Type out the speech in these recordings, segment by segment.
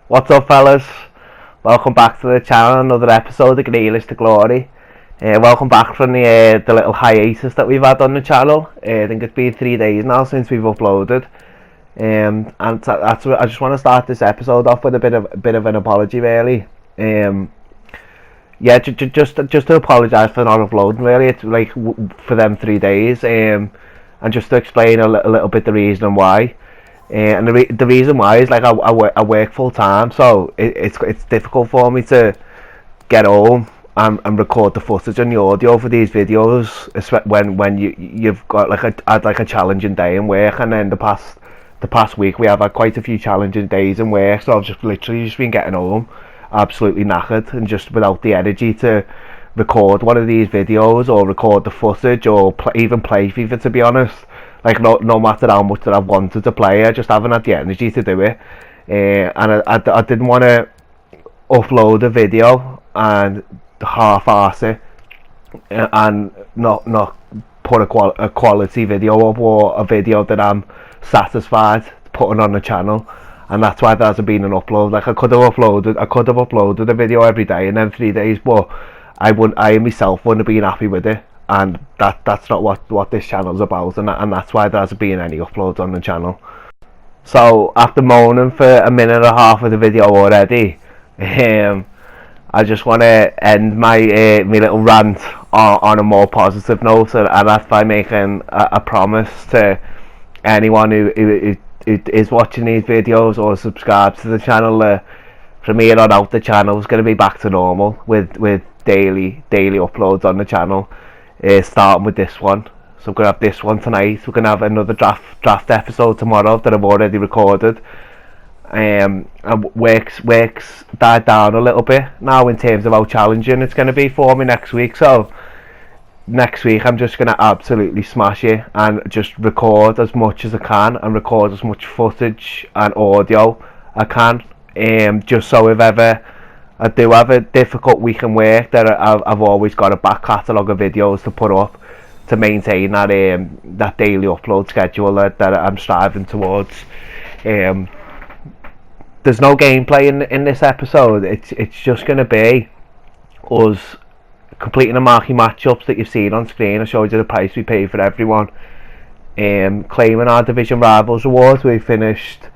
What's up, fellas? Welcome back to the channel. Another episode of Grealish to Glory. Welcome back from the little hiatus that we've had on the channel. I think it's been 3 days now since we've uploaded. And I just want to start this episode off with a bit of an apology, really. Yeah, just to apologise for not uploading. Really, it's like for them 3 days. And just to explain a little bit the reason why. And the reason why is like I work full time, so it's difficult for me to get home and record the footage and the audio for these videos when you've got like a challenging day in work. And then the past week we have had quite a few challenging days in work, so I've just literally been getting home absolutely knackered and just without the energy to record one of these videos or record the footage or even play FIFA, to be honest. Like no matter how much that I've wanted to play, I just haven't had the energy to do it. And I didn't want to upload a video and half-arse it and not put a quality video up, or a video that I'm satisfied putting on the channel. And that's why there hasn't been an upload. Like I could have uploaded a video every day in them 3 days, but I myself wouldn't have been happy with it. And that's not what this channel's about, and that's why there hasn't been any uploads on the channel. So after moaning for a minute and a half of the video already, I just want to end my little rant on a more positive note, and that's by making a promise to anyone who is watching these videos or subscribes to the channel. From here on out, the channel is going to be back to normal with daily uploads on the channel. Starting with this one, so I'm gonna have this one tonight. We're gonna have another draft episode tomorrow that I've already recorded. And work's died down a little bit now in terms of how challenging it's gonna be for me next week. So next week I'm just gonna absolutely smash it and just record as much as I can and record as much footage and audio I can. Just so if ever I do have a difficult week in work, that I've always got a back catalogue of videos to put up to maintain that daily upload schedule that I'm striving towards. There's no gameplay in this episode. It's just going to be us completing the marquee matchups that you've seen on screen. I showed you the price we paid for everyone. Claiming our Division Rivals awards. We finished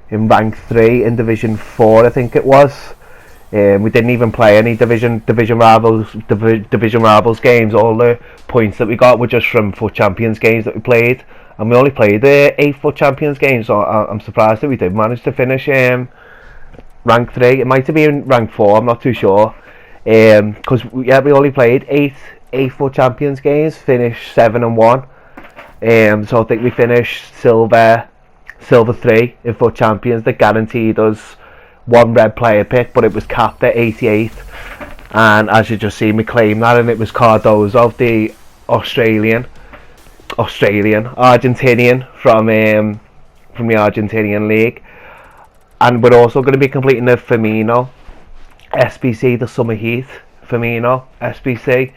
in rank 3 in Division 4, I think it was. We didn't even play any division rivals games. All the points that we got were just from FUT Champions games that we played, and we only played 8 FUT Champions games. So I'm surprised that we did manage to finish rank 3. It might have been rank 4. I'm not too sure. Because we only played 8 FUT Champions games. Finished 7-1. So I think we finished silver 3 in FUT Champions. That guaranteed us one red player pick, but it was capped at 88, and as you just see me claim that, and it was Cardozo, the Argentinian from the Argentinian league. And we're also going to be completing the Firmino SBC, the Summer Heat Firmino SBC,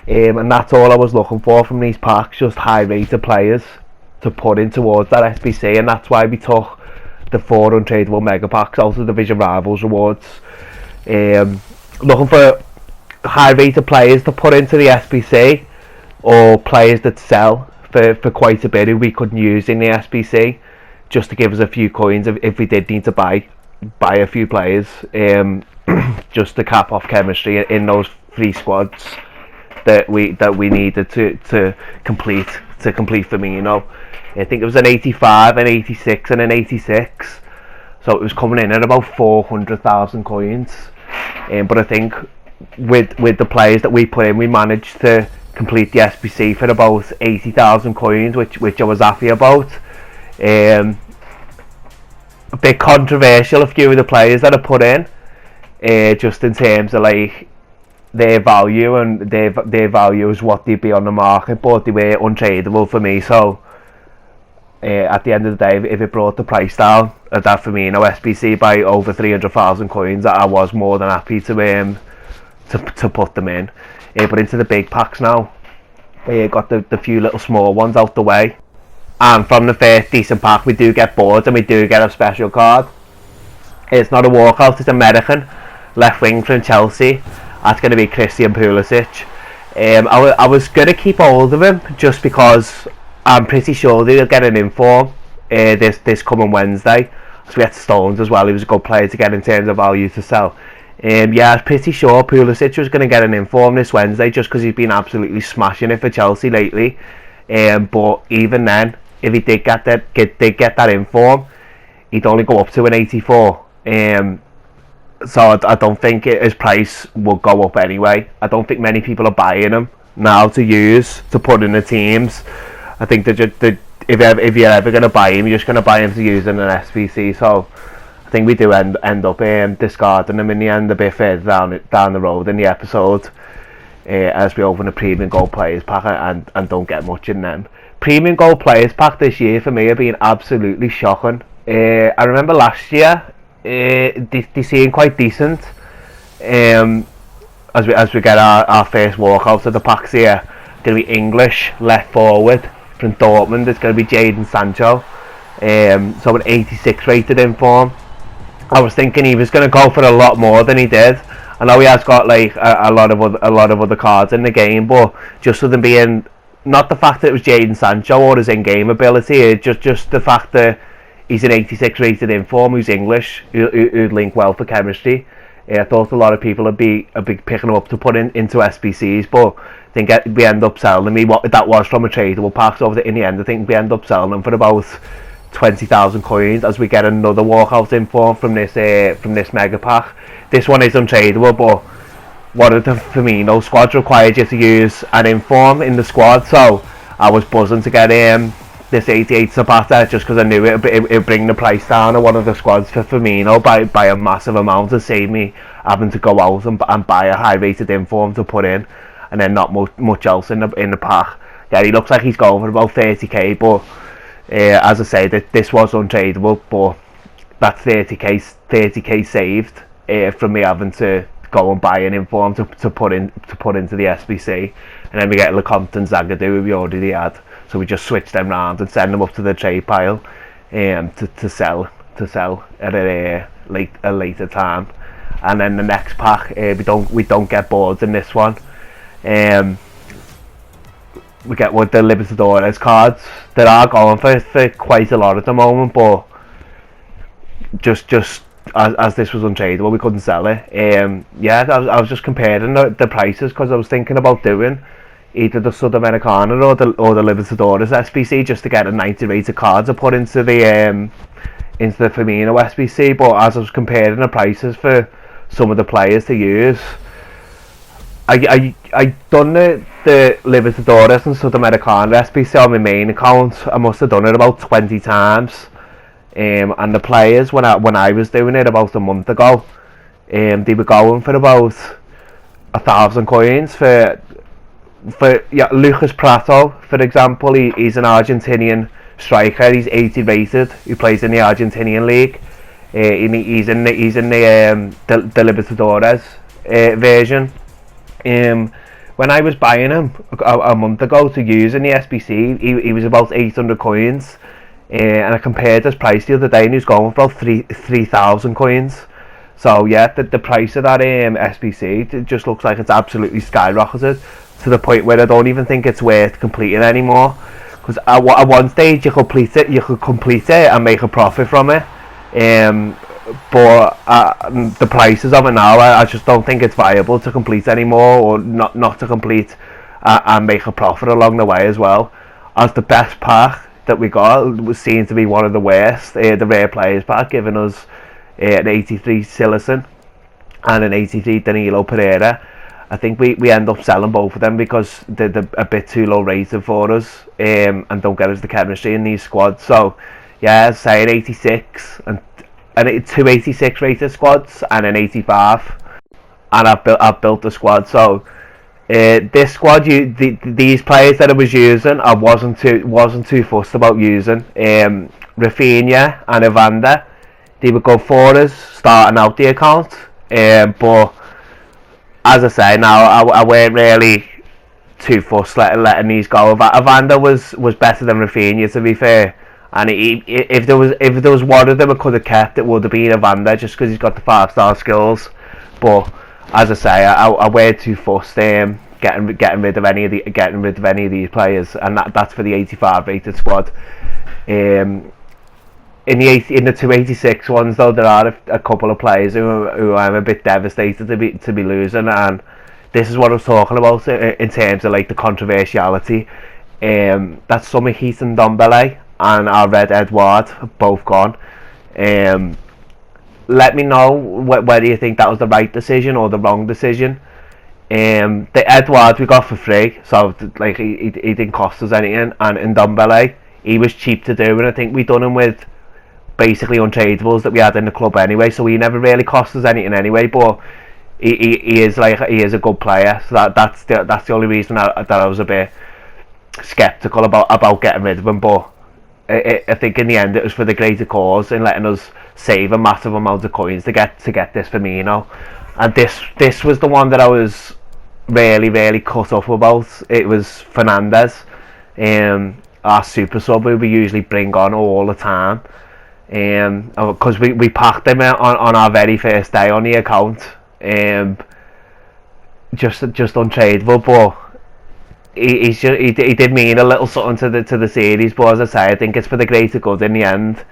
and that's all I was looking for from these packs, just high rated players to put in towards that SBC. And that's why we took the 4 untradeable mega packs out of the Division Rivals rewards. Looking for high rated players to put into the SBC, or players that sell for quite a bit who we couldn't use in the SBC, just to give us a few coins if we did need to buy a few players, just to cap off chemistry in those 3 squads that we needed to complete Firmino. I think it was an 85, an 86 and an 86, so it was coming in at about 400,000 coins. But I think with the players that we put in, we managed to complete the SBC for about 80,000 coins, which I was happy about. A bit controversial, a few of the players that I put in, just in terms of like their value, and their value is what they'd be on the market, but they were untradeable for me. So at the end of the day, if it brought the price down at that Firmino SBC by over 300,000 coins, I was more than happy to put them in. But into the big packs now, got the few little small ones out the way. And from the first decent pack, we do get boards and we do get a special card. It's not a walkout, it's American left wing from Chelsea. That's going to be Christian Pulisic. I was going to keep hold of him just because I'm pretty sure they'll get an inform this coming Wednesday. So we had Stones as well. He was a good player to get in terms of value to sell. Yeah, I was pretty sure Pulisic was going to get an inform this Wednesday just because he's been absolutely smashing it for Chelsea lately. But even then, if he did get that inform, he'd only go up to an 84. So I don't think his price will go up anyway. I don't think many people are buying him now to use to put in the teams. I think if you're ever going to buy him, you're just going to buy him to use in an SBC. So I think we do end up discarding him in the end a bit further down the road in the episode, as we open a premium gold players pack and don't get much in them. Premium gold players pack this year for me have been absolutely shocking. I remember last year they seem quite decent. As we get our first walkout of the packs here, going to be English left forward from Dortmund. It's going to be Jadon Sancho. So an 86 rated inform. I was thinking he was going to go for a lot more than he did. I know he has got like a lot of other cards in the game, but just with them being, not the fact that it was Jadon Sancho or his in-game ability, just the fact that he's an 86 rated inform who's English, who'd link well for chemistry. I thought a lot of people would be picking him up to put into SBCs, but I think we end up selling him. That was from a tradable pack, so in the end I think we end up selling him for about 20,000 coins as we get another walkout inform from this mega pack. This one is untradeable, but one of the Firmino squads required you to use an inform in the squad, so I was buzzing to get this 88 Zapata just because I knew it would bring the price down of one of the squads for Firmino by a massive amount, to save me having to go out and buy a high rated inform to put in, and then not much else in the pack. Yeah, he looks like he's going for about 30k, but as I say, this was untradeable, but that's 30k saved from me having to go and buy an inform to put into the SBC, and then we get Lecomte and Zagadou who we already had. So we just switch them round and send them up to the trade pile to sell at a later time. And then the next pack, we don't get boards in this one. We get with the Libertadores cards that are going for quite a lot at the moment, but just as this was untradeable, we couldn't sell it. Yeah, I was just comparing the prices because I was thinking about doing either the Sudamericana or the Libertadores SBC just to get a 90 rated card to put into the Firmino SBC, but as I was comparing the prices for some of the players to use, I done the Libertadores and Sudamericana SBC on my main account. I must have done it about 20 times, and the players when I was doing it about a month ago, they were going for about 1,000 coins for Lucas Prato, for example. He's an Argentinian striker. He's 80 rated. He plays in the Argentinian league. He's in the Libertadores version. When I was buying him a month ago to use in the SBC, he was about 800 coins, and I compared his price the other day, and he was going for about 3,000 coins. So yeah, the price of that SBC, it just looks like it's absolutely skyrocketed to the point where I don't even think it's worth completing anymore. Because at one stage you could complete it and make a profit from it, but the prices of it now, I just don't think it's viable to complete anymore, or not to complete and make a profit along the way as well. As the best pack that we got was seen to be one of the worst, the rare players pack, giving us an 83 Silicon and an 83 Danilo Pereira. I think we end up selling both of them because they're a bit too low rated for us, and don't get us the chemistry in these squads. So yeah, say an 86 and two 86 rated squads and an 85, and I've built the squad. So this squad, these players that I was using, I wasn't too fussed about using. Rafinha and Evander, they would go for us starting out the account, but as I say, now I weren't really too fussed letting these go. Evander was better than Rafinha, to be fair. And if there was one of them I could have kept, it would have been a Vander, just because he's got the 5-star skills. But as I say, I wear too fussed getting rid of any of these players, and that's for the 85 rated squad. In the 286 ones though, there are a couple of players who I'm a bit devastated to be losing, and this is what I was talking about in terms of like the controversiality. That's Summer Heat and Dombele and our Red Edouard have both gone. Let me know whether you think that was the right decision or the wrong decision. The Edouard we got for free, so like he didn't cost us anything, and in Dombele he was cheap to do, and I think we done him with basically untradables that we had in the club anyway, so he never really cost us anything anyway. But he is a good player, so that's the only reason that I was a bit skeptical about getting rid of him. But I think in the end it was for the greater cause in letting us save a massive amount of coins to get this Firmino. And this was the one that I was really cut up about. It was Fernandez, our super sub who we usually bring on all the time. Because we packed him on our very first day on the account, just untradeable, but he did mean a little something to the series. But as I say, I think it's for the greater good in the end.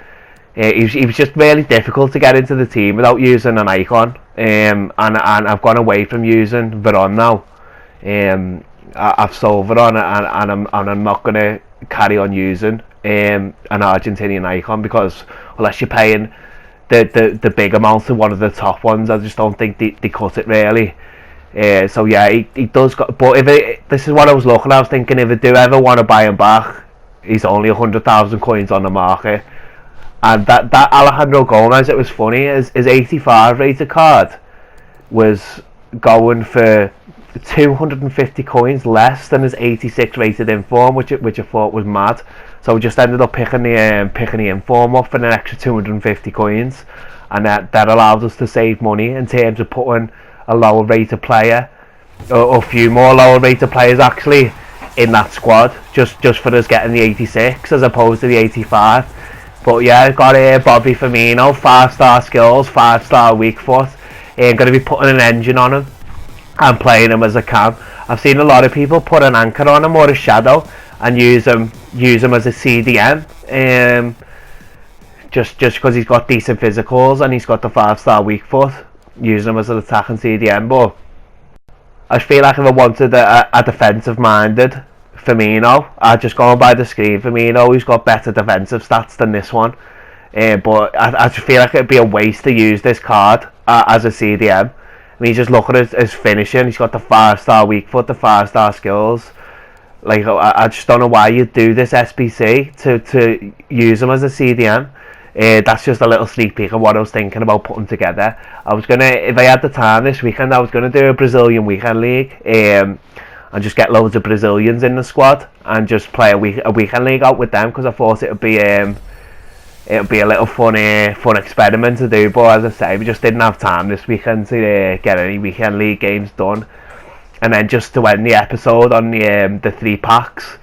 He was just really difficult to get into the team without using an icon, and I've gone away from using Veron now. I've sold Veron, and I'm not going to carry on using an Argentinian icon, because unless you're paying the big amount of one of the top ones, I just don't think they cut it really. So yeah, he does got, but this is what I was looking at, I was thinking if I do ever want to buy him back, he's only 100,000 coins on the market. And that Alejandro Gomez, it was funny, his 85 rated card was going for 250 coins less than his 86 rated inform, which I thought was mad. So we just ended up picking the inform up for an extra 250 coins, and that allowed us to save money in terms of putting a lower rated player, or a few more lower rated players actually, in that squad, just for us getting the 86 as opposed to the 85. But yeah, I've got Bobby Firmino, 5-star skills, 5-star weak foot. I'm going to be putting an engine on him and playing him as I can. I've seen a lot of people put an anchor on him or a shadow and use him as a CDM, just because he's got decent physicals and he's got the 5-star weak foot, using him as an attacking CDM. But I feel like if I wanted a defensive minded Firmino, I'd just go by the screen. Firmino, who's got better defensive stats than this one, but I just feel like it'd be a waste to use this card as a CDM. I mean, just look at his finishing. He's got the 5-star weak foot, the 5-star skills. Like, I just don't know why you'd do this SBC to use him as a CDM. That's just a little sneak peek of what I was thinking about putting together. I was gonna, if I had the time this weekend, I was gonna do a Brazilian weekend league, and just get loads of Brazilians in the squad and just play a weekend league out with them, because I thought it'd be a little fun experiment to do. But as I say, we just didn't have time this weekend to get any weekend league games done. And then just to end the episode on the 3 packs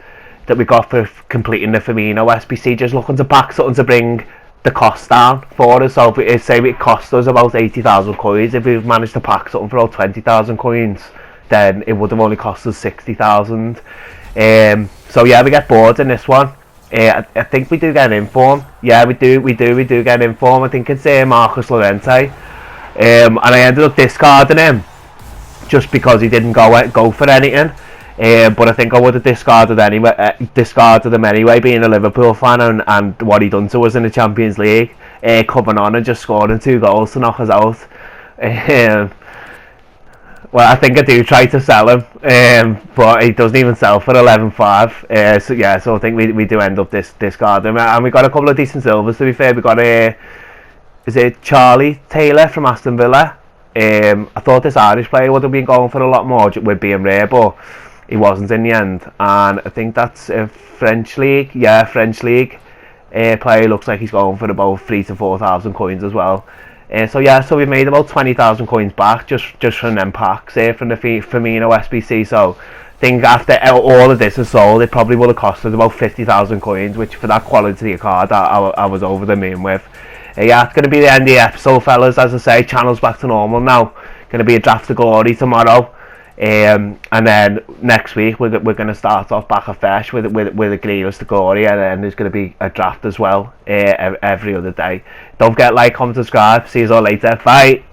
that we got for completing the Firmino SBC, just looking to pack something to bring the cost down for us. So if say it cost us about 80,000 coins, if we've managed to pack something for about 20,000 coins, then it would have only cost us 60,000. So yeah, we get bored in this one. I think we do get an inform. Yeah, we do get an inform. I think it's Marcus Llorente, and I ended up discarding him just because he didn't go for anything. But I think I would have discarded him anyway, being a Liverpool fan, and what he done to us in the Champions League, coming on and just scoring 2 goals to knock us out. Well, I think I do try to sell him, but he doesn't even sell for 11.5. So yeah, so I think we do end up discarding him, and we got a couple of decent silvers. To be fair, we got is it Charlie Taylor from Aston Villa? I thought this Irish player would have been going for a lot more with being rare, but he wasn't in the end. And I think that's a French league. Yeah, French league player. Looks like he's going for about 3,000 to 4,000 coins as well. So yeah, so we've made about 20,000 coins back just from them packs from the Firmino SBC. So think after all of this is sold, it probably would have costed about 50,000 coins, which for that quality of card, I was over the moon with. Yeah, it's going to be the end of the episode, fellas. As I say, channel's back to normal now. Going to be a draft of glory tomorrow. And then next week we're going to start off back afresh with a Grealish to glory, and then there's going to be a draft as well every other day. Don't forget, like, comment, subscribe. See you all later. Bye.